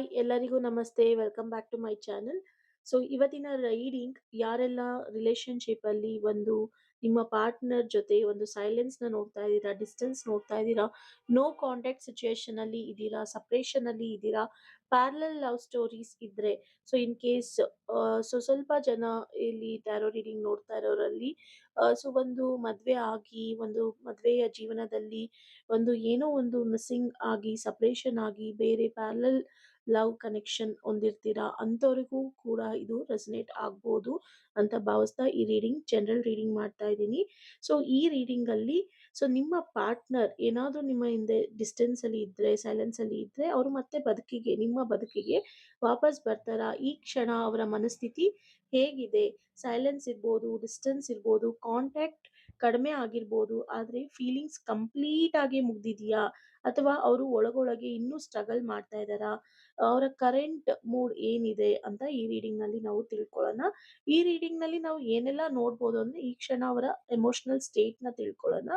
Hi ಎಲ್ಲರಿಗೂ ನಮಸ್ತೆ. Welcome back to my channel. So ಇವತ್ತಿನ ರೈಡಿಂಗ್ ಯಾರೆಲ್ಲ ರಿಲೇಶನ್‌ಶಿಪ್ ಅಲ್ಲಿ ಒಂದು ನಿಮ್ಮ ಪಾರ್ಟ್ನರ್ ಜೊತೆ ಒಂದು ಸೈಲೆನ್ಸ್‌ನ ನೋಡ್ತಾ ಇದ್ದೀರಾ, ಡಿಸ್ಟೆನ್ಸ್ ನೋಡ್ತಾ ಇದ್ದೀರಾ, ನೋ ಕಾಂಟಾಕ್ಟ್ ಸಿಚುಯೇಷನ್ ಅಲ್ಲಿ ಇದ್ದೀರಾ, ಸಪರೇಷನ್ ಅಲ್ಲಿ ಇದ್ದೀರಾ, ಪ್ಯಾರಲಲ್ ಲವ್ ಸ್ಟೋರೀಸ್ ಇದ್ರೆ ಸೊ ಇನ್ ಕೇಸ್ ಸ್ವಲ್ಪ ಜನ ಇಲ್ಲಿ ಟ್ಯಾರೋ ರೀಡಿಂಗ್ ನೋಡ್ತಾ ಇರೋರಲ್ಲಿ ಸೊ ಒಂದು ಮದ್ವೆ ಆಗಿ ಒಂದು ಮದ್ವೆಯ ಜೀವನದಲ್ಲಿ ಒಂದು ಏನೋ ಒಂದು ಮಿಸ್ಸಿಂಗ್ ಆಗಿ ಸಪರೇಷನ್ ಆಗಿ ಬೇರೆ ಪ್ಯಾರಲಲ್ ಲವ್ ಕನೆಕ್ಷನ್ ಹೊಂದಿರ್ತೀರಾ ಅಂಥವ್ರಿಗೂ ಕೂಡ ಇದು ರೆಸನೇಟ್ ಆಗ್ಬೋದು ಅಂತ ಭಾವಿಸ್ತಾ ಈ ರೀಡಿಂಗ್ ಜನರಲ್ ರೀಡಿಂಗ್ ಮಾಡ್ತಾ ಇದ್ದೀನಿ. ಸೊ ಈ ರೀಡಿಂಗ್ ಅಲ್ಲಿ ಸೊ ನಿಮ್ಮ ಪಾರ್ಟ್ನರ್ ಏನಾದರೂ ನಿಮ್ಮ ಹಿಂದೆ ಡಿಸ್ಟೆನ್ಸ್ ಅಲ್ಲಿ ಇದ್ರೆ ಸೈಲೆನ್ಸ್ ಅಲ್ಲಿ ಇದ್ರೆ ಅವರು ಮತ್ತೆ ಬದುಕಿಗೆ ನಿಮ್ಮ ಬದುಕಿಗೆ ವಾಪಸ್ ಬರ್ತಾರಾ? ಈ ಕ್ಷಣ ಅವರ ಮನಸ್ಥಿತಿ ಹೇಗಿದೆ? ಸೈಲೆನ್ಸ್ ಇರ್ಬೋದು, ಡಿಸ್ಟೆನ್ಸ್ ಇರ್ಬೋದು, ಕಾಂಟ್ಯಾಕ್ಟ್ ಕಡಿಮೆ ಆಗಿರ್ಬೋದು, ಆದ್ರೆ ಫೀಲಿಂಗ್ಸ್ ಕಂಪ್ಲೀಟ್ ಆಗಿ ಮುಗ್ದಿದ್ಯಾ? ಅಥವಾ ಅವರು ಒಳಗೊಳಗೆ ಇನ್ನೂ ಸ್ಟ್ರಗಲ್ ಮಾಡ್ತಾ ಇದ್ದಾರಾ? ಅವರ ಕರೆಂಟ್ ಮೂಡ್ ಏನಿದೆ ಅಂತ ಈ ರೀಡಿಂಗ್ ನಲ್ಲಿ ನಾವು ತಿಳ್ಕೊಳ್ಳೋಣ. ಈ ರೀಡಿಂಗ್ ನಲ್ಲಿ ನಾವು ಏನೆಲ್ಲ ನೋಡ್ಬೋದು ಅಂದ್ರೆ ಈ ಕ್ಷಣ ಅವರ ಎಮೋಷನಲ್ ಸ್ಟೇಟ್ ನ ತಿಳ್ಕೊಳ್ಳೋಣ.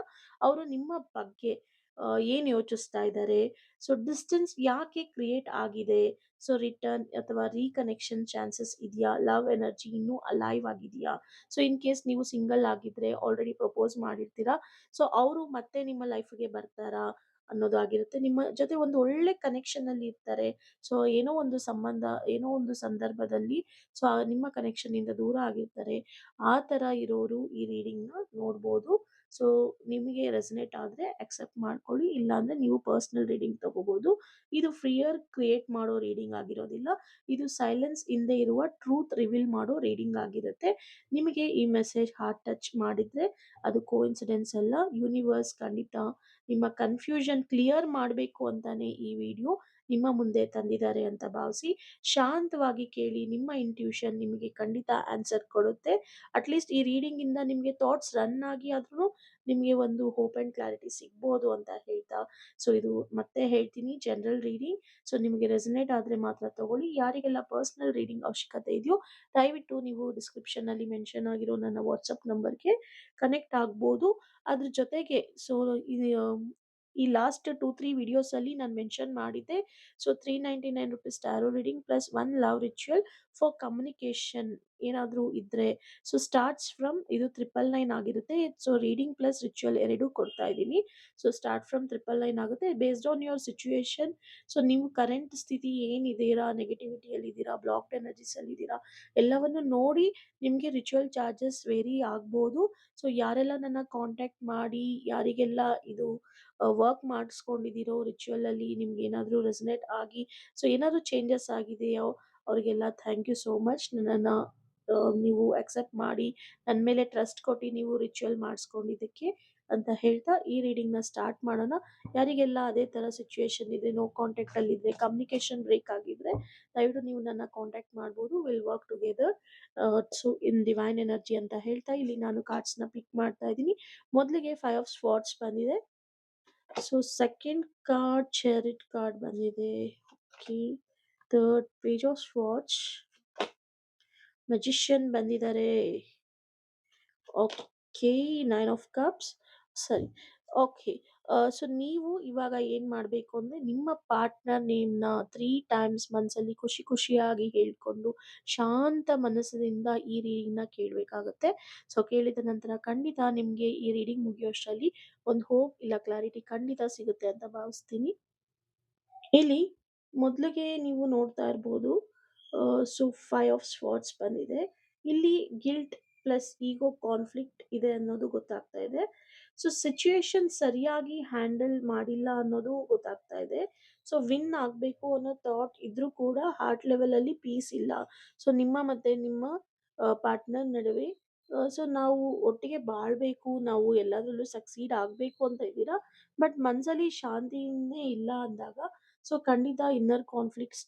ಅವರು ನಿಮ್ಮ ಬಗ್ಗೆ ಏನ್ ಯೋಚಿಸ್ತಾ ಇದ್ದಾರೆ? ಸೊ ಡಿಸ್ಟೆನ್ಸ್ ಯಾಕೆ ಕ್ರಿಯೇಟ್ ಆಗಿದೆ? ಸೊ ರಿಟರ್ನ್ ಅಥವಾ ರೀಕನೆಕ್ಷನ್ ಚಾನ್ಸಸ್ ಇದೆಯಾ? ಲವ್ ಎನರ್ಜಿ ಇನ್ನೂ ಅಲೈವ್ ಆಗಿದೆಯಾ? ಸೊ ಇನ್ ಕೇಸ್ ನೀವು ಸಿಂಗಲ್ ಆಗಿದ್ರೆ ಆಲ್ರೆಡಿ ಪ್ರಪೋಸ್ ಮಾಡಿರ್ತೀರಾ. ಸೊ ಅವರು ಮತ್ತೆ ನಿಮ್ಮ ಲೈಫ್‌ಗೆ ಬರ್ತಾರಾ? ಅನ್ನೋದಾಗಿರುತ್ತೆ. ನಿಮ್ಮ ಜೊತೆ ಒಂದು ಒಳ್ಳೆ ಕನೆಕ್ಷನ್ ಅಲ್ಲಿ ಇರ್ತಾರೆ. ಸೊ ಏನೋ ಒಂದು ಸಂಬಂಧ, ಏನೋ ಒಂದು ಸಂದರ್ಭದಲ್ಲಿ ಸೊ ನಿಮ್ಮ ಕನೆಕ್ಷನ್ ಇಂದ ದೂರ ಆಗಿರ್ತಾರೆ. ಆ ತರ ಇರೋರು ಈ ರೀಡಿಂಗ್‌ನ ನೋಡ್ಬೋದು. ಸೊ ನಿಮಗೆ ರೆಸನೇಟ್ ಆದ್ರೆ ಅಕ್ಸೆಪ್ಟ್ ಮಾಡ್ಕೊಳ್ಳಿ. ಇಲ್ಲಾಂದ್ರೆ ನೀವು ಪರ್ಸನಲ್ ರೀಡಿಂಗ್ ತಗೋಬಹುದು. ಇದು ಫಿಯರ್ ಕ್ರಿಯೇಟ್ ಮಾಡೋ ರೀಡಿಂಗ್ ಆಗಿರೋದಿಲ್ಲ. ಇದು ಸೈಲೆನ್ಸ್ ಹಿಂದೆ ಇರುವ ಟ್ರೂತ್ ರಿವೀಲ್ ಮಾಡೋ ರೀಡಿಂಗ್ ಆಗಿರುತ್ತೆ. ನಿಮಗೆ ಈ ಮೆಸೇಜ್ ಹಾರ್ಟ್ ಟಚ್ ಮಾಡಿದ್ರೆ ಅದು ಕೋಇನ್ಸಿಡೆನ್ಸ್ ಅಲ್ಲ. ಯೂನಿವರ್ಸ್ ಖಂಡಿತ ನಿಮ್ಮ ಕನ್ಫ್ಯೂಷನ್ ಕ್ಲಿಯರ್ ಮಾಡಬೇಕು ಅಂತಾನೆ ಈ ವಿಡಿಯೋ ನಿಮ್ಮ ಮುಂದೆ ತಂದಿದ್ದಾರೆ ಅಂತ ಭಾವಿಸಿ ಶಾಂತವಾಗಿ ಕೇಳಿ. ನಿಮ್ಮ ಇಂಟ್ಯೂಷನ್ ನಿಮಗೆ ಖಂಡಿತ ಆನ್ಸರ್ ಕೊಡುತ್ತೆ. ಅಟ್ಲೀಸ್ಟ್ ಈ ರೀಡಿಂಗ್ ಇಂದ ನಿಮಗೆ ಥಾಟ್ಸ್ ರನ್ ಆಗಿ ಆದ್ರೂ ನಿಮಗೆ ಒಂದು ಹೋಪ್ ಅಂಡ್ ಕ್ಲಾರಿಟಿ ಸಿಗ್ಬೋದು ಅಂತ ಹೇಳ್ತಾ ಸೊ ಇದು ಮತ್ತೆ ಹೇಳ್ತೀನಿ ಜನರಲ್ ರೀಡಿಂಗ್. ಸೊ ನಿಮಗೆ ರೆಸನೇಟ್ ಆದ್ರೆ ಮಾತ್ರ ತಗೊಳ್ಳಿ. ಯಾರಿಗೆಲ್ಲ ಪರ್ಸನಲ್ ರೀಡಿಂಗ್ ಅವಶ್ಯಕತೆ ಇದೆಯೋ ದಯವಿಟ್ಟು ನೀವು ಡಿಸ್ಕ್ರಿಪ್ಷನ್ ಅಲ್ಲಿ ಮೆನ್ಷನ್ ಆಗಿರೋ ನನ್ನ ವಾಟ್ಸಪ್ ನಂಬರ್ಗೆ ಕನೆಕ್ಟ್ ಆಗ್ಬೋದು. ಅದ್ರ ಜೊತೆಗೆ ಸೊ ಈ ಲಾಸ್ಟ್ 2-3 ವಿಡಿಯೋಸ್ ಅಲ್ಲಿ ನಾನು ಮೆನ್ಷನ್ ಮಾಡಿದ್ದೆ. So ₹399 tarot reading plus 1 love ritual for communication ಏನಾದರೂ ಇದ್ರೆ ಸೊ ಸ್ಟಾರ್ಟ್ಸ್ ಫ್ರಮ್ ಇದು 999 ಆಗಿರುತ್ತೆ. ಸೊ ರೀಡಿಂಗ್ ಪ್ಲಸ್ ರಿಚುವಲ್ ಎರಡೂ ಕೊಡ್ತಾ ಇದ್ದೀನಿ. ಸೊ ಸ್ಟಾರ್ಟ್ ಫ್ರಮ್ 999 ಆಗುತ್ತೆ based on your situation. So ನೀವು ಕರೆಂಟ್ ಸ್ಥಿತಿ ಏನಿದ್ದೀರಾ, ನೆಗೆಟಿವಿಟಿಯಲ್ಲಿ ಇದ್ದೀರಾ, ಬ್ಲಾಕ್ಡ್ ಎನರ್ಜೀಸ್ ಅಲ್ಲಿ ಇದ್ದೀರಾ, ಎಲ್ಲವನ್ನು ನೋಡಿ ನಿಮಗೆ ರಿಚುವಲ್ ಚಾರ್ಜಸ್ ವೇರಿ ಆಗ್ಬೋದು. ಸೊ ಯಾರೆಲ್ಲ ನನ್ನ ಕಾಂಟ್ಯಾಕ್ಟ್ ಮಾಡಿ ಯಾರಿಗೆಲ್ಲ ಇದು ವರ್ಕ್ ಮಾಡಿಸ್ಕೊಂಡಿದ್ದೀರೋ ರಿಚುವಲ್ ಅಲ್ಲಿ ನಿಮ್ಗೆ ಏನಾದರೂ ರೆಸನೇಟ್ ಆಗಿ ಸೊ ಏನಾದರೂ ಚೇಂಜಸ್ ಆಗಿದೆಯೋ ಅವರಿಗೆಲ್ಲ ಥ್ಯಾಂಕ್ ಯು ಸೋ ಮಚ್. ನನ್ನನ್ನು ನೀವು ಅಕ್ಸೆಪ್ಟ್ ಮಾಡಿ ನನ್ನ ಮೇಲೆ ಟ್ರಸ್ಟ್ ಕೊಟ್ಟು ನೀವು ರಿಚುವಲ್ ಮಾಡಿಸ್ಕೊಂಡಿದ್ದಕ್ಕೆ ಅಂತ ಹೇಳ್ತಾ ಈ ರೀಡಿಂಗ್ನ ಸ್ಟಾರ್ಟ್ ಮಾಡೋಣ. ಯಾರಿಗೆಲ್ಲ ಅದೇ ಥರ ಸಿಚುಯೇಷನ್ ಇದೆ, ನೋ ಕಾಂಟ್ಯಾಕ್ಟ್ ಅಲ್ಲಿ ಇದ್ರೆ, ಕಮ್ಯುನಿಕೇಶನ್ ಬ್ರೇಕ್ ಆಗಿದ್ರೆ ದಯವಿಟ್ಟು ನೀವು ನನ್ನ ಕಾಂಟ್ಯಾಕ್ಟ್ ಮಾಡ್ಬೋದು. Will work together so in divine energy ಅಂತ ಹೇಳ್ತಾ ಇಲ್ಲಿ ನಾನು ಕಾರ್ಡ್ಸ್ನ ಪಿಕ್ ಮಾಡ್ತಾ ಇದ್ದೀನಿ. ಮೊದಲಿಗೆ 5 ಆಫ್ ಸ್ವಾರ್ಡ್ಸ್ ಬಂದಿದೆ. So second card chariot card ಬಂದಿದೆ. Okay, third page of swords, magician ಬಂದಿದ್ದಾರೆ. ಓಕೆ, 9 ಆಫ್ ಕಪ್ಸ್ ಸರಿ. ಓಕೆ, ಸೊ ನೀವು ಇವಾಗ ಏನು ಮಾಡಬೇಕು ಅಂದರೆ ನಿಮ್ಮ ಪಾರ್ಟ್ನರ್ ನೇಮ್ನ 3 ಟೈಮ್ಸ್ ಮನಸ್ಸಲ್ಲಿ ಖುಷಿ ಖುಷಿಯಾಗಿ ಹೇಳ್ಕೊಂಡು ಶಾಂತ ಮನಸ್ಸಿನಿಂದ ಈ ರೀಡಿಂಗ್ನ ಕೇಳಬೇಕಾಗತ್ತೆ. ಸೊ ಕೇಳಿದ ನಂತರ ಖಂಡಿತ ನಿಮಗೆ ಈ ರೀಡಿಂಗ್ ಮುಗಿಯೋಷ್ಟರಲ್ಲಿ ಒಂದು ಹೋಪ್ ಇಲ್ಲ ಕ್ಲಾರಿಟಿ ಖಂಡಿತ ಸಿಗುತ್ತೆ ಅಂತ ಭಾವಿಸ್ತೀನಿ. ಇಲ್ಲಿ ಮೊದಲಿಗೆ ನೀವು ನೋಡ್ತಾ ಇರ್ಬೋದು. ಸೊ 5 ಆಫ್ ಸ್ವಾರ್ಡ್ಸ್ ಬಂದಿದೆ. ಇಲ್ಲಿ ಗಿಲ್ಟ್ ಪ್ಲಸ್ ಈಗೋ ಕಾನ್ಫ್ಲಿಕ್ಟ್ ಇದೆ ಅನ್ನೋದು ಗೊತ್ತಾಗ್ತಾ ಇದೆ. ಸೊ ಸಿಚುಯೇಷನ್ ಸರಿಯಾಗಿ ಹ್ಯಾಂಡಲ್ ಮಾಡಿಲ್ಲ ಅನ್ನೋದು ಗೊತ್ತಾಗ್ತಾ ಇದೆ. ಸೊ ವಿನ್ ಆಗಬೇಕು ಅನ್ನೋ ಥಾಟ್ ಇದ್ರೂ ಕೂಡ ಹಾರ್ಟ್ ಲೆವೆಲಲ್ಲಿ ಪೀಸ್ ಇಲ್ಲ. ಸೊ ನಿಮ್ಮ ಮತ್ತೆ ನಿಮ್ಮ ಪಾರ್ಟ್ನರ್ ನಡುವೆ ಸೊ ನಾವು ಒಟ್ಟಿಗೆ ಬಾಳ್ಬೇಕು, ನಾವು ಎಲ್ಲದರಲ್ಲೂ ಸಕ್ಸೀಡ್ ಆಗಬೇಕು ಅಂತ ಇದ್ದೀರಾ. ಬಟ್ ಮನಸ್ಸಲ್ಲಿ ಶಾಂತಿನೇ ಇಲ್ಲ ಅಂದಾಗ ಸೊ ಖಂಡಿತ ಇನ್ನರ್ ಕಾನ್ಫ್ಲಿಕ್ಟ್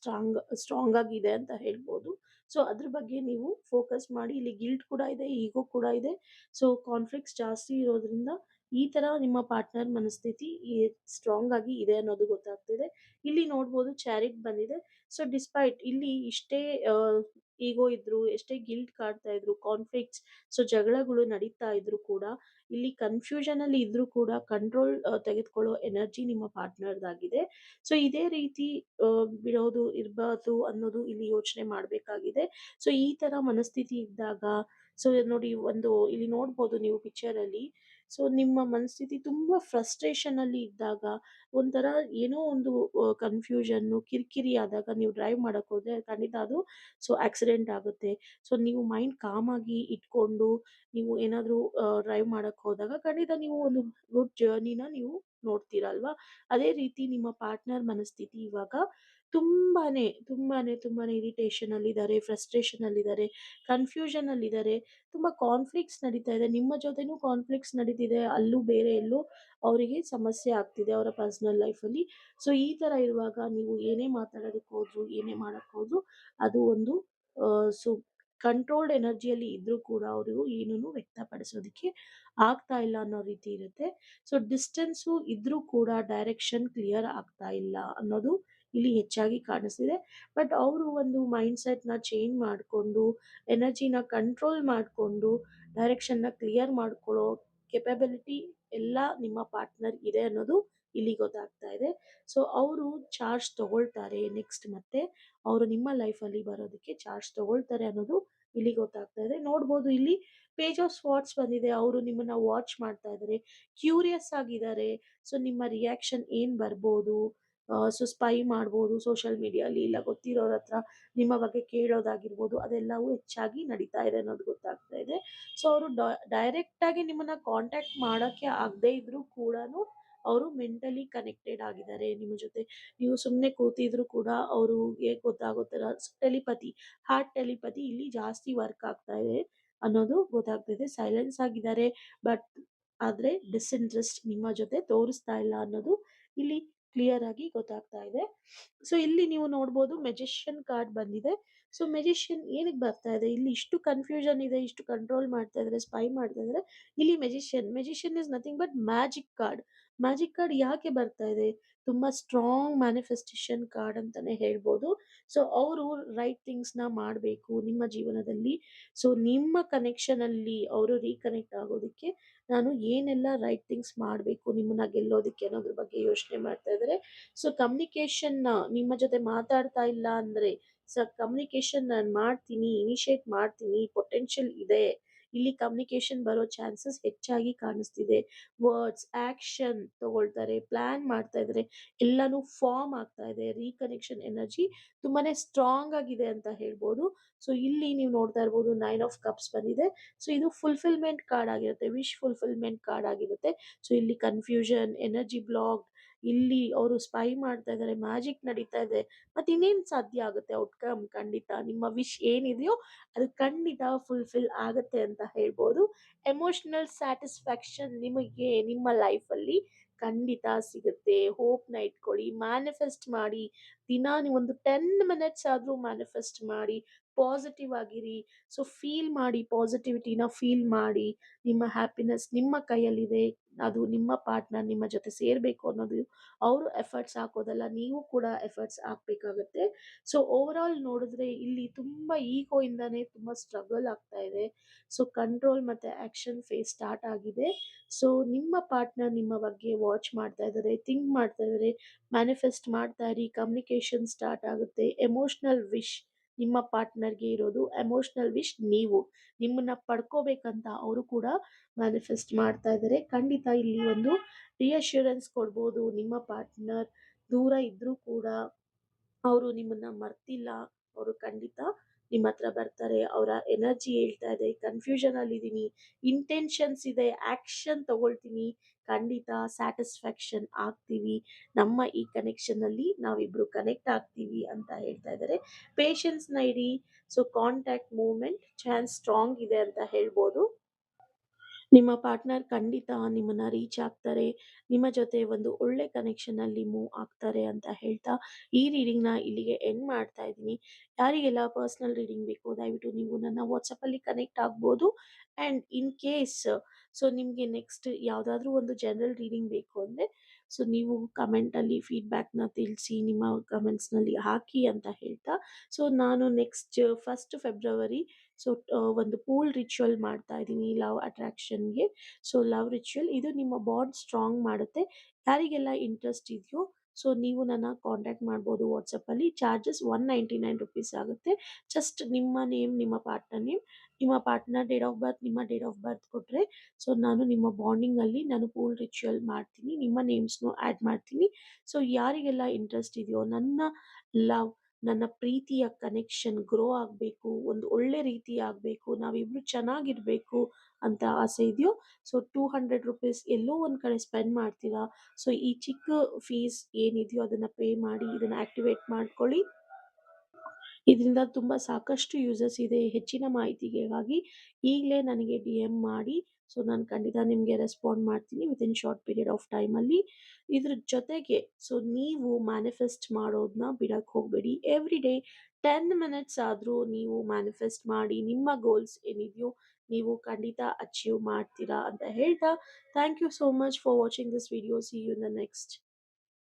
ಸ್ಟ್ರಾಂಗ್ ಆಗಿದೆ ಅಂತ ಹೇಳ್ಬೋದು. ಸೊ ಅದ್ರ ಬಗ್ಗೆ ನೀವು ಫೋಕಸ್ ಮಾಡಿ. ಇಲ್ಲಿ ಗಿಲ್ಟ್ ಕೂಡ ಇದೆ, ಈಗೋ ಕೂಡ ಇದೆ. ಸೊ ಕಾನ್ಫ್ಲಿಕ್ಟ್ಸ್ ಜಾಸ್ತಿ ಇರೋದ್ರಿಂದ ಈ ತರ ನಿಮ್ಮ ಪಾರ್ಟ್ನರ್ ಮನಸ್ಥಿತಿ ಸ್ಟ್ರಾಂಗ್ ಆಗಿ ಇದೆ ಅನ್ನೋದು ಗೊತ್ತಾಗ್ತಿದೆ. ಇಲ್ಲಿ ನೋಡ್ಬೋದು ಚಾರಿಟ್ ಬಂದಿದೆ. ಸೊ ಡಿಸ್ಪೈಟ್ ಇಲ್ಲಿ ಇಷ್ಟೇ ಈಗೋ ಇದ್ರು, ಎಷ್ಟೇ ಗಿಲ್ಟ್ ಕಾಡ್ತಾ ಇದ್ರು, ಕಾನ್ಫ್ಲಿಕ್ಟ್ಸ್ ಸೊ ಜಗಳಗಳು ನಡೀತಾ ಇದ್ರು ಕೂಡ ಇಲ್ಲಿ ಕನ್ಫ್ಯೂಷನ್ ಅಲ್ಲಿ ಇದ್ರೂ ಕೂಡ ಕಂಟ್ರೋಲ್ ತೆಗೆದುಕೊಳ್ಳೋ ಎನರ್ಜಿ ನಿಮ್ಮ ಪಾರ್ಟ್ನರ್‌ದಾಗಿದೆ. ಸೊ ಇದೇ ರೀತಿ ಬಿಡೋದು ಇರ್ಬಾರ್ದು ಅನ್ನೋದು ಇಲ್ಲಿ ಯೋಚನೆ ಮಾಡ್ಬೇಕಾಗಿದೆ. ಸೊ ಈ ತರ ಮನಸ್ಥಿತಿ ಇದ್ದಾಗ, ಸೊ ನೋಡಿ ಒಂದು ಇಲ್ಲಿ ನೋಡ್ಬೋದು ನೀವು ಪಿಕ್ಚರಲ್ಲಿ. ಸೊ ನಿಮ್ಮ ಮನಸ್ಥಿತಿ ತುಂಬಾ ಫ್ರಸ್ಟ್ರೇಷನ್ ಅಲ್ಲಿ ಇದ್ದಾಗ, ಒಂಥರ ಏನೋ ಒಂದು ಕನ್‌ಫ್ಯೂಷನ್ನು, ಕಿರಿಕಿರಿ ಆದಾಗ ನೀವು ಡ್ರೈವ್ ಮಾಡಕ್ ಹೋದ್ರೆ ಖಂಡಿತ ಅದು ಸೊ ಆಕ್ಸಿಡೆಂಟ್ ಆಗುತ್ತೆ. ಸೊ ನೀವು ಮೈಂಡ್ ಕಾಮ್ ಆಗಿ ಇಟ್ಕೊಂಡು ನೀವು ಏನಾದ್ರೂ ಡ್ರೈವ್ ಮಾಡಕ್ ಹೋದಾಗ ಖಂಡಿತ ನೀವು ಒಂದು ಗುಡ್ ಜರ್ನಿನ ನೀವು ನೋಡ್ತೀರಾ ಅಲ್ವಾ? ಅದೇ ರೀತಿ ನಿಮ್ಮ ಪಾರ್ಟ್ನರ್ ಮನಸ್ಥಿತಿ ಇವಾಗ ತುಂಬಾನೇ ಇರಿಟೇಷನ್ ಅಲ್ಲಿದ್ದಾರೆ, ಫ್ರಸ್ಟ್ರೇಷನ್ ಅಲ್ಲಿದ್ದಾರೆ, ಕನ್ಫ್ಯೂಷನ್ ಅಲ್ಲಿದ್ದಾರೆ. ತುಂಬಾ ಕಾನ್ಫ್ಲಿಕ್ಟ್ಸ್ ನಡೀತಾ ಇದೆ. ನಿಮ್ಮ ಜೊತೆನೂ ಕಾನ್ಫ್ಲಿಕ್ಟ್ಸ್ ನಡೀತಿದೆ. ಅಲ್ಲೂ ಬೇರೆ ಎಲ್ಲೋ ಅವರಿಗೆ ಸಮಸ್ಯೆ ಆಗ್ತಿದೆ ಅವರ ಪರ್ಸನಲ್ ಲೈಫಲ್ಲಿ. ಸೊ ಈ ತರ ಇರುವಾಗ ನೀವು ಏನೇ ಮಾತಾಡೋದಕ್ಕೆ ಹೋದ್ರು, ಏನೇ ಮಾಡಕ್ ಹೋದ್ರು ಅದು ಒಂದು ಸೊ ಕಂಟ್ರೋಲ್ಡ್ ಎನರ್ಜಿಯಲ್ಲಿ ಇದ್ರೂ ಕೂಡ ಅವರು ಏನನ್ನು ವ್ಯಕ್ತಪಡಿಸೋದಕ್ಕೆ ಆಗ್ತಾ ಇಲ್ಲ ಅನ್ನೋ ರೀತಿ ಇರುತ್ತೆ. ಸೊ ಡಿಸ್ಟೆನ್ಸು ಇದ್ರೂ ಕೂಡ ಡೈರೆಕ್ಷನ್ ಕ್ಲಿಯರ್ ಆಗ್ತಾ ಇಲ್ಲ ಅನ್ನೋದು ಇಲ್ಲಿ ಹೆಚ್ಚಾಗಿ ಕಾಣಿಸ್ತಿದೆ. ಬಟ್ ಅವರು ಒಂದು ಮೈಂಡ್‌ಸೆಟ್‌ನ ಚೇಂಜ್ ಮಾಡ್ಕೊಂಡು, ಎನರ್ಜಿನ ಕಂಟ್ರೋಲ್ ಮಾಡ್ಕೊಂಡು, ಡೈರೆಕ್ಷನ್‌ನ ಕ್ಲಿಯರ್ ಮಾಡ್ಕೊಳ್ಳೋ ಕೆಪಬಿಲಿಟಿ ಎಲ್ಲ ನಿಮ್ಮ ಪಾರ್ಟ್ನರ್ ಇದೆ ಅನ್ನೋದು ಇಲ್ಲಿ ಗೊತ್ತಾಗ್ತಾ ಇದೆ. ಸೊ ಅವರು ಚಾರ್ಜ್ ತಗೊಳ್ತಾರೆ ನೆಕ್ಸ್ಟ್ ಮತ್ತೆ ಅವರು ನಿಮ್ಮ ಲೈಫಲ್ಲಿ ಬರೋದಕ್ಕೆ ಚಾರ್ಜ್ ತಗೊಳ್ತಾರೆ ಅನ್ನೋದು ಇಲ್ಲಿ ಗೊತ್ತಾಗ್ತಾ ಇದೆ. ನೋಡ್ಬೋದು ಇಲ್ಲಿ ಪೇಜ್ ಆಫ್ ಸ್ವಾರ್ಡ್ಸ್ ಬಂದಿದೆ. ಅವರು ನಿಮ್ಮನ್ನ ವಾಚ್ ಮಾಡ್ತಾ ಇದ್ದಾರೆ. ಕ್ಯೂರಿಯಸ್ ಆಗಿದ್ದಾರೆ. ಸೊ ನಿಮ್ಮ ರಿಯಾಕ್ಷನ್ ಏನ್ ಬರ್ಬೋದು? ಸೊ ಸ್ಪೈ ಮಾಡ್ಬೋದು ಸೋಷಿಯಲ್ ಮೀಡಿಯಾಲಿ, ಇಲ್ಲ ಗೊತ್ತಿರೋರ ಹತ್ರ ನಿಮ್ಮ ಬಗ್ಗೆ ಕೇಳೋದಾಗಿರ್ಬೋದು. ಅದೆಲ್ಲವೂ ಹೆಚ್ಚಾಗಿ ನಡೀತಾ ಇದೆ ಅನ್ನೋದು ಗೊತ್ತಾಗ್ತಾ ಇದೆ. ಸೊ ಅವರು ಡೈರೆಕ್ಟ್ ಆಗಿ ನಿಮ್ಮನ್ನ ಕಾಂಟ್ಯಾಕ್ಟ್ ಮಾಡಕ್ಕೆ ಆಗದೇ ಇದ್ರೂ ಕೂಡನು ಅವರು ಮೆಂಟಲಿ ಕನೆಕ್ಟೆಡ್ ಆಗಿದ್ದಾರೆ ನಿಮ್ಮ ಜೊತೆ. ನೀವು ಸುಮ್ನೆ ಕೂತಿದ್ರು ಕೂಡ ಅವ್ರಿಗೆ ಗೊತ್ತಾಗೋ ತರ ಟೆಲಿಪತಿ, ಹಾರ್ಟ್ ಟೆಲಿಪತಿ ಇಲ್ಲಿ ಜಾಸ್ತಿ ವರ್ಕ್ ಆಗ್ತಾ ಇದೆ ಅನ್ನೋದು ಗೊತ್ತಾಗ್ತಿದೆ. ಸೈಲೆನ್ಸ್ ಆಗಿದ್ದಾರೆ. ಬಟ್ ಆದ್ರೆ ಡಿಸ್‌ಇಂಟ್ರೆಸ್ಟ್ ನಿಮ್ಮ ಜೊತೆ ತೋರಿಸ್ತಾ ಇಲ್ಲ ಅನ್ನೋದು ಇಲ್ಲಿ ಕ್ಲಿಯರ್ ಆಗಿ ಗೊತ್ತಾಗ್ತಾ ಇದೆ. ಸೊ ಇಲ್ಲಿ ನೀವು ನೋಡ್ಬೋದು ಮೆಜಿಷಿಯನ್ ಕಾರ್ಡ್ ಬಂದಿದೆ. ಸೊ ಮೆಜಿಷಿಯನ್ ಏನಕ್ಕೆ ಬರ್ತಾ ಇದೆ? ಇಲ್ಲಿ ಇಷ್ಟು ಕನ್ಫ್ಯೂಷನ್ ಇದೆ, ಇಷ್ಟು ಕಂಟ್ರೋಲ್ ಮಾಡ್ತಾ ಇದ್ದಾರೆ, ಸ್ಪೈ ಮಾಡ್ತಾ ಇದ್ದಾರೆ. ಇಲ್ಲಿ magician is nothing but magic card. Magic card ಯಾಕೆ ಬರ್ತಾ ಇದೆ? ತುಂಬಾ ಸ್ಟ್ರಾಂಗ್ ಮ್ಯಾನಿಫೆಸ್ಟೇಷನ್ ಕಾರ್ಡ್ ಅಂತಾನೆ ಹೇಳ್ಬೋದು. ಸೊ ಅವರು ರೈಟ್ ಥಿಂಗ್ಸ್‌ನ ಮಾಡ್ಬೇಕು ನಿಮ್ಮ ಜೀವನದಲ್ಲಿ. ಸೊ ನಿಮ್ಮ ಕನೆಕ್ಷನ್ ಅಲ್ಲಿ ಅವರು ರೀಕನೆಕ್ಟ್ ಆಗೋದಕ್ಕೆ ನಾನು ಏನೆಲ್ಲ ರೈಟ್ ಥಿಂಗ್ಸ್ ಮಾಡ್ಬೇಕು ನಿಮ್ಮನ್ನ ಗೆಲ್ಲೋದಕ್ಕೆ ಅನ್ನೋದ್ರ ಬಗ್ಗೆ ಯೋಚನೆ ಮಾಡ್ತಾ ಇದ್ದಾರೆ. ಸೊ ಕಮ್ಯುನಿಕೇಷನ್‌ನ ನಿಮ್ಮ ಜೊತೆ ಮಾತಾಡ್ತಾ ಇಲ್ಲ ಅಂದ್ರೆ, ಕಮ್ಯುನಿಕೇಷನ್ ನಾನ್ ಮಾಡ್ತೀನಿ, ಇನಿಶಿಯೇಟ್ ಮಾಡ್ತೀನಿ, ಪೊಟೆನ್ಷಿಯಲ್ ಇದೆ. ಇಲ್ಲಿ ಕಮ್ಯುನಿಕೇಷನ್ ಬರೋ ಚಾನ್ಸಸ್ ಹೆಚ್ಚಾಗಿ ಕಾಣಿಸ್ತಿದೆ. ವರ್ಡ್ಸ್, ಆಕ್ಷನ್ ತಗೊಳ್ತಾರೆ, ಪ್ಲಾನ್ ಮಾಡ್ತಾ ಇದ್ದಾರೆ. ಎಲ್ಲಾನು ಫಾರ್ಮ್ ಆಗ್ತಾ ಇದೆ. ರೀಕನೆಕ್ಷನ್ ಎನರ್ಜಿ ತುಂಬಾನೇ ಸ್ಟ್ರಾಂಗ್ ಆಗಿದೆ ಅಂತ ಹೇಳ್ಬೋದು. ಸೊ ಇಲ್ಲಿ ನೀವು ನೋಡ್ತಾ ಇರ್ಬೋದು 9 ಆಫ್ ಕಪ್ಸ್ ಬಂದಿದೆ. ಸೊ ಇದು ಫುಲ್ಫಿಲ್‌ಮೆಂಟ್ ಕಾರ್ಡ್ ಆಗಿರುತ್ತೆ. ವಿಶ್ ಫುಲ್ಫಿಲ್‌ಮೆಂಟ್ ಕಾರ್ಡ್ ಆಗಿರುತ್ತೆ. ಸೊ ಇಲ್ಲಿ ಕನ್ಫ್ಯೂಷನ್, ಎನರ್ಜಿ ಬ್ಲಾಕ್ಡ್, ಇಲ್ಲಿ ಅವರು ಸ್ಪೈ ಮಾಡ್ತಾ ಇದ್ದಾರೆ, ಮ್ಯಾಜಿಕ್ ನಡೀತಾ ಇದೆ. ಮತ್ತೆ ಇನ್ನೇನ್ ಸಾಧ್ಯ ಆಗುತ್ತೆ ಔಟ್‌ಕಮ್? ಖಂಡಿತ ನಿಮ್ಮ ವಿಶ್ ಏನಿದೆಯೋ ಅದು ಖಂಡಿತ ಫುಲ್‌ಫಿಲ್ ಆಗತ್ತೆ ಅಂತ ಹೇಳ್ಬೋದು. ಎಮೋಷನಲ್ ಸ್ಯಾಟಿಸ್ಫ್ಯಾಕ್ಷನ್ ನಿಮಗೆ ನಿಮ್ಮ ಲೈಫಲ್ಲಿ ಖಂಡಿತ ಸಿಗುತ್ತೆ. ಹೋಪ್‌ನ ಇಟ್ಕೊಳ್ಳಿ, ಮ್ಯಾನಿಫೆಸ್ಟ್ ಮಾಡಿ. ದಿನ ನೀವೊಂದು 10 ಮಿನಿಟ್ಸ್ ಆದ್ರೂ ಮ್ಯಾನಿಫೆಸ್ಟ್ ಮಾಡಿ. ಪಾಸಿಟಿವ್ ಆಗಿರಿ. ಸೊ ಫೀಲ್ ಮಾಡಿ, ಪಾಸಿಟಿವಿಟಿನ ಫೀಲ್ ಮಾಡಿ. ನಿಮ್ಮ ಹ್ಯಾಪಿನೆಸ್ ನಿಮ್ಮ ಕೈಯಲ್ಲಿದೆ. ಅದು ನಿಮ್ಮ ಪಾರ್ಟ್ನರ್ ನಿಮ್ಮ ಜೊತೆ ಸೇರ್ಬೇಕು ಅನ್ನೋದು ಅವರು ಎಫರ್ಟ್ಸ್ ಹಾಕೋದಲ್ಲ, ನೀವು ಕೂಡ ಎಫರ್ಟ್ಸ್ ಹಾಕ್ಬೇಕಾಗತ್ತೆ. ಸೊ ಓವರಾಲ್ ನೋಡಿದ್ರೆ ಇಲ್ಲಿ ತುಂಬಾ ಈಗೋ ಇಂದಾನೆ ತುಂಬಾ ಸ್ಟ್ರಗಲ್ ಆಗ್ತಾ ಇದೆ. ಸೊ ಕಂಟ್ರೋಲ್ ಮತ್ತೆ ಆಕ್ಷನ್ ಫೇಸ್ ಸ್ಟಾರ್ಟ್ ಆಗಿದೆ. ಸೊ ನಿಮ್ಮ ಪಾರ್ಟ್ನರ್ ನಿಮ್ಮ ಬಗ್ಗೆ ವಾಚ್ ಮಾಡ್ತಾ ಇದ್ದಾರೆ, ಥಿಂಕ್ ಮಾಡ್ತಾ ಇದ್ದಾರೆ. ಮ್ಯಾನಿಫೆಸ್ಟ್ ಮಾಡ್ತಾ ಇರಿ, ಕಮ್ಯುನಿಕೇಶನ್ ಸ್ಟಾರ್ಟ್ ಆಗುತ್ತೆ. ಎಮೋಷನಲ್ ವಿಶ್ ನಿಮ್ಮ ಪಾರ್ಟ್ನರ್ಗೆ ಇರೋದು, ಎಮೋಷನಲ್ ವಿಶ್ ನೀವು. ನಿಮ್ಮನ್ನ ಪಡ್ಕೋಬೇಕಂತ ಅವರು ಕೂಡ ಮ್ಯಾನಿಫೆಸ್ಟ್ ಮಾಡ್ತಾ ಇದ್ದಾರೆ. ಖಂಡಿತ ಇಲ್ಲಿ ಒಂದು ರಿಯಶ್ಯೂರೆನ್ಸ್ ಕೊಡ್ಬೋದು. ನಿಮ್ಮ ಪಾರ್ಟ್ನರ್ ದೂರ ಇದ್ರೂ ಕೂಡ ಅವರು ನಿಮ್ಮನ್ನ ಮರ್ತಿಲ್ಲ. ಅವರು ಖಂಡಿತ ನಿಮ್ಮ ಹತ್ರ ಬರ್ತಾರೆ. ಅವರ ಎನರ್ಜಿ ಹೇಳ್ತಾ ಇದೆ, ಕನ್ಫ್ಯೂಷನ್ ಅಲ್ಲಿದ್ದೀನಿ, ಇಂಟೆನ್ಷನ್ಸ್ ಇದೆ, ಆಕ್ಷನ್ ತಗೊಳ್ತೀನಿ, ಖಂಡಿತ ಸ್ಯಾಟಿಸ್ಫ್ಯಾಕ್ಷನ್ ಆಗ್ತೀವಿ. ನಮ್ಮ ಈ ಕನೆಕ್ಷನ್ ಅಲ್ಲಿ ನಾವಿಬ್ರು ಕನೆಕ್ಟ್ ಆಗ್ತೀವಿ ಅಂತ ಹೇಳ್ತಾ ಇದ್ದಾರೆ. ಪೇಷನ್ಸ್‌ನ ಇಡಿ. So contact movement chance strong ಇದೆ ಅಂತ ಹೇಳ್ಬೋದು. ನಿಮ್ಮ ಪಾರ್ಟ್ನರ್ ಖಂಡಿತ ನಿಮ್ಮನ್ನ ರೀಚ್ ಆಗ್ತಾರೆ. ನಿಮ್ಮ ಜೊತೆ ಒಂದು ಒಳ್ಳೆ ಕನೆಕ್ಷನ್‌ನಲ್ಲಿ ಮೂವ್ ಆಗ್ತಾರೆ ಅಂತ ಹೇಳ್ತಾ, ಈ ರೀಡಿಂಗ್‌ನ ಇಲ್ಲಿಗೆ ಎಂಡ್ ಮಾಡ್ತಾ ಇದ್ದೀನಿ. ಯಾರಿಗೆಲ್ಲ ಪರ್ಸನಲ್ ರೀಡಿಂಗ್ ಬೇಕೋ ದಯವಿಟ್ಟು ನೀವು ನನ್ನ ವಾಟ್ಸಾಪಲ್ಲಿ ಕನೆಕ್ಟ್ ಆಗ್ಬೋದು. ಆ್ಯಂಡ್ ಇನ್ ಕೇಸ್ ಸೊ ನಿಮಗೆ ನೆಕ್ಸ್ಟ್ ಯಾವುದಾದ್ರೂ ಒಂದು ಜನರಲ್ ರೀಡಿಂಗ್ ಬೇಕು ಅಂದರೆ ಸೊ ನೀವು ಕಮೆಂಟಲ್ಲಿ ಫೀಡ್‌ಬ್ಯಾಕ್‌ನ ತಿಳಿಸಿ, ನಿಮ್ಮ ಕಮೆಂಟ್ಸ್‌ನಲ್ಲಿ ಹಾಕಿ ಅಂತ ಹೇಳ್ತಾ, ಸೊ ನಾನು ನೆಕ್ಸ್ಟ್ 1 ಫೆಬ್ರವರಿ ಸೊ ಒಂದು ಪೂಲ್ ರಿಚುವಲ್ ಮಾಡ್ತಾ ಇದ್ದೀನಿ ಲವ್ ಅಟ್ರಾಕ್ಷನ್‌ಗೆ. ಸೊ ಲವ್ ರಿಚುವಲ್ ಇದು ನಿಮ್ಮ ಬಾಂಡ್ ಸ್ಟ್ರಾಂಗ್ ಮಾಡುತ್ತೆ. ಯಾರಿಗೆಲ್ಲ ಇಂಟ್ರೆಸ್ಟ್ ಇದೆಯೋ ಸೊ ನೀವು ನನ್ನ ಕಾಂಟ್ಯಾಕ್ಟ್ ಮಾಡ್ಬೋದು ವಾಟ್ಸಪ್ಪಲ್ಲಿ. ಚಾರ್ಜಸ್ ₹199 ಆಗುತ್ತೆ. ಜಸ್ಟ್ ನಿಮ್ಮ ನೇಮ್, ನಿಮ್ಮ ಪಾರ್ಟ್ನರ್ ನೇಮ್, ನಿಮ್ಮ ಪಾರ್ಟ್ನರ್ ಡೇಟ್ ಆಫ್ ಬರ್ತ್, ನಿಮ್ಮ ಡೇಟ್ ಆಫ್ ಬರ್ತ್ ಕೊಟ್ಟರೆ ಸೊ ನಾನು ನಿಮ್ಮ ಬಾಂಡಿಂಗಲ್ಲಿ ನಾನು ಪೂಲ್ ರಿಚುವಲ್ ಮಾಡ್ತೀನಿ. ನಿಮ್ಮ ನೇಮ್ಸ್‌ನು ಆ್ಯಡ್ ಮಾಡ್ತೀನಿ. ಸೊ ಯಾರಿಗೆಲ್ಲ ಇಂಟ್ರೆಸ್ಟ್ ಇದೆಯೋ ನನ್ನ ಲವ್, ನನ್ನ ಪ್ರೀತಿಯ ಕನೆಕ್ಷನ್ ಗ್ರೋ ಆಗಬೇಕು, ಒಂದು ಒಳ್ಳೆ ರೀತಿ ಆಗಬೇಕು, ನಾವಿಬ್ರು ಚೆನ್ನಾಗಿರಬೇಕು ಅಂತ ಆಸೆ ಇದೆಯೋ ಸೊ ₹200 ಎಲ್ಲೋ ಒಂದು ಕಡೆ ಸ್ಪೆಂಡ್ ಮಾಡ್ತೀರಾ. ಸೊ ಈ ಚಿಕ್ಕ ಫೀಸ್ ಏನಿದೆಯೋ ಅದನ್ನು ಪೇ ಮಾಡಿ ಇದನ್ನು ಆಕ್ಟಿವೇಟ್ ಮಾಡ್ಕೊಳ್ಳಿ. ಇದರಿಂದ ತುಂಬ ಸಾಕಷ್ಟು ಯೂಸಸ್ ಇದೆ. ಹೆಚ್ಚಿನ ಮಾಹಿತಿಗಾಗಿ ಈಗಲೇ ನನಗೆ DM ಮಾಡಿ. ಸೊ ನಾನು ಖಂಡಿತ ನಿಮಗೆ ರೆಸ್ಪಾಂಡ್ ಮಾಡ್ತೀನಿ ವಿತಿನ್ ಶಾರ್ಟ್ ಪೀರಿಯಡ್ ಆಫ್ ಟೈಮಲ್ಲಿ. ಇದ್ರ ಜೊತೆಗೆ ಸೊ ನೀವು ಮ್ಯಾನಿಫೆಸ್ಟ್ ಮಾಡೋದನ್ನ ಬಿಡಕ್ಕೆ ಹೋಗಬೇಡಿ. ಎವ್ರಿ ಡೇ 10 ಮಿನಿಟ್ಸ್ ಆದರೂ ನೀವು ಮ್ಯಾನಿಫೆಸ್ಟ್ ಮಾಡಿ. ನಿಮ್ಮ ಗೋಲ್ಸ್ ಏನಿದೆಯೋ ನೀವು ಖಂಡಿತ ಅಚೀವ್ ಮಾಡ್ತೀರಾ ಅಂತ ಹೇಳ್ತಾ, thank you so much for watching this video. See you in the next.